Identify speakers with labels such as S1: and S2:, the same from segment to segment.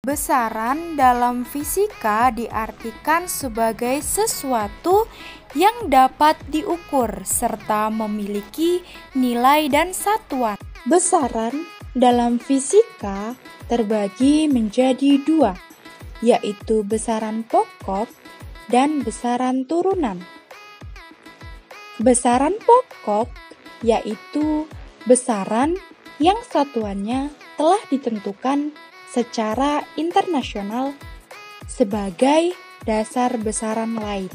S1: Besaran dalam fisika diartikan sebagai sesuatu yang dapat diukur serta memiliki nilai dan satuan. Besaran dalam fisika terbagi menjadi dua, yaitu besaran pokok dan besaran turunan. Besaran pokok yaitu besaran yang satuannya telah ditentukan secara internasional sebagai dasar besaran lain.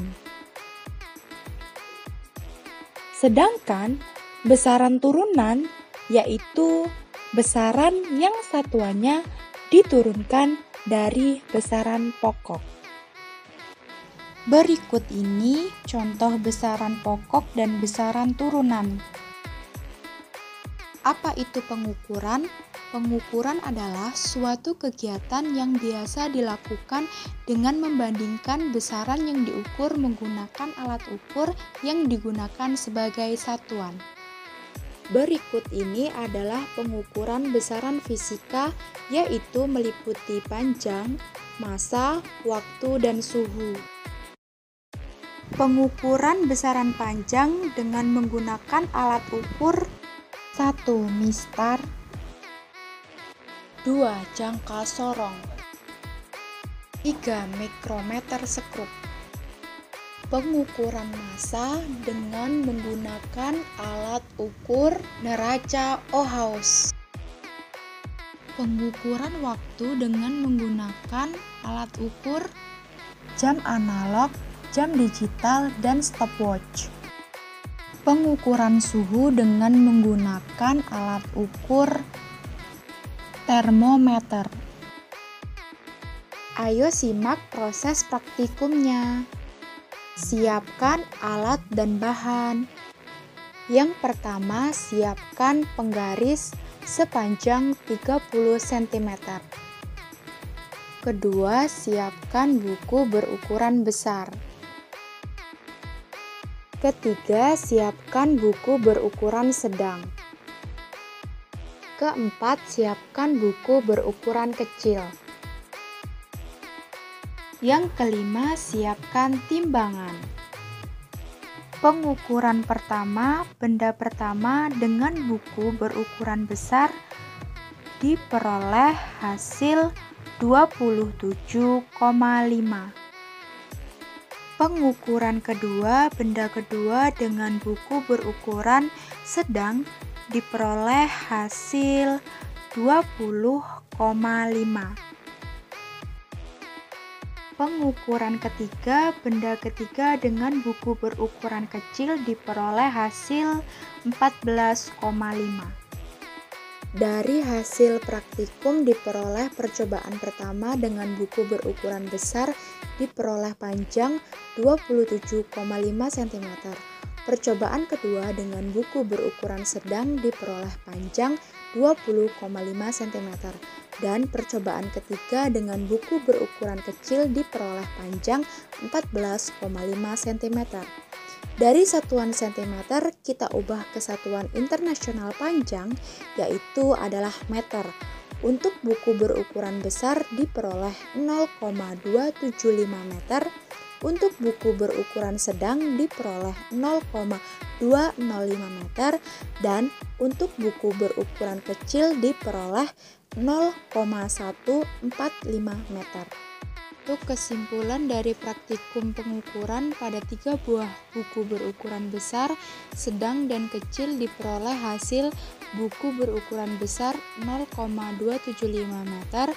S1: Sedangkan besaran turunan yaitu besaran yang satuannya diturunkan dari besaran pokok. Berikut ini contoh besaran pokok dan besaran turunan. Apa itu pengukuran? Pengukuran adalah suatu kegiatan yang biasa dilakukan dengan membandingkan besaran yang diukur menggunakan alat ukur yang digunakan sebagai satuan. Berikut ini adalah pengukuran besaran fisika, yaitu meliputi panjang, massa, waktu, dan suhu. Pengukuran besaran panjang dengan menggunakan alat ukur 1. Mistar 2. Jangka sorong 3. Mikrometer sekrup. Pengukuran massa dengan menggunakan alat ukur neraca Ohaus. Pengukuran waktu dengan menggunakan alat ukur jam analog, jam digital, dan stopwatch. Pengukuran suhu dengan menggunakan alat ukur termometer. Ayo simak proses praktikumnya. Siapkan alat dan bahan. Yang pertama, siapkan penggaris sepanjang 30 cm. Kedua, siapkan buku berukuran besar. Ketiga, siapkan buku berukuran sedang. Keempat, siapkan buku berukuran kecil. Yang kelima, siapkan timbangan. Pengukuran pertama, benda pertama dengan buku berukuran besar diperoleh hasil 27,5. Pengukuran kedua, benda kedua dengan buku berukuran sedang diperoleh hasil 20,5. Pengukuran ketiga, benda ketiga dengan buku berukuran kecil diperoleh hasil 14,5. Dari hasil praktikum diperoleh percobaan pertama dengan buku berukuran besar diperoleh panjang 27,5 cm. Percobaan kedua dengan buku berukuran sedang diperoleh panjang 20,5 cm. Dan percobaan ketiga dengan buku berukuran kecil diperoleh panjang 14,5 cm. Dari satuan cm kita ubah ke satuan internasional panjang, yaitu adalah meter. Untuk buku berukuran besar diperoleh 0,275 meter, untuk buku berukuran sedang diperoleh 0,205 meter, dan untuk buku berukuran kecil diperoleh 0,145 meter. Untuk kesimpulan dari praktikum pengukuran, pada 3 buah buku berukuran besar, sedang, dan kecil diperoleh hasil buku berukuran besar 0,275 meter,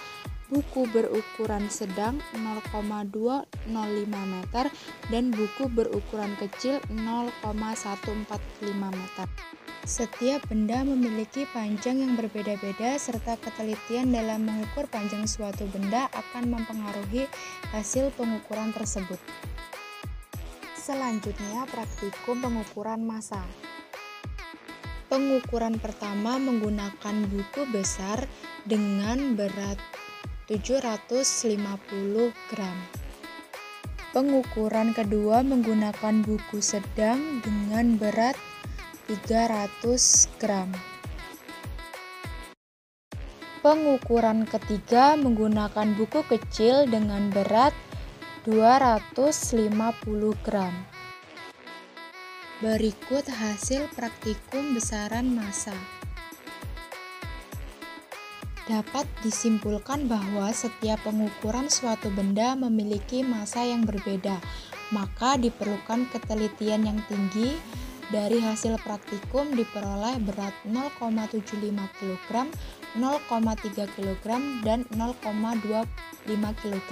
S1: buku berukuran sedang 0,205 meter, dan buku berukuran kecil 0,145 meter. Setiap benda memiliki panjang yang berbeda-beda, serta ketelitian dalam mengukur panjang suatu benda akan mempengaruhi hasil pengukuran tersebut. Selanjutnya, praktikum pengukuran massa. Pengukuran pertama menggunakan buku besar dengan berat 750 gram. Pengukuran kedua menggunakan buku sedang dengan berat 300 gram. Pengukuran ketiga menggunakan buku kecil dengan berat 250 gram. Berikut hasil praktikum besaran massa. Dapat disimpulkan bahwa setiap pengukuran suatu benda memiliki massa yang berbeda, maka diperlukan ketelitian yang tinggi. Dari hasil praktikum diperoleh berat 0,75 kg, 0,3 kg, dan 0,25 kg.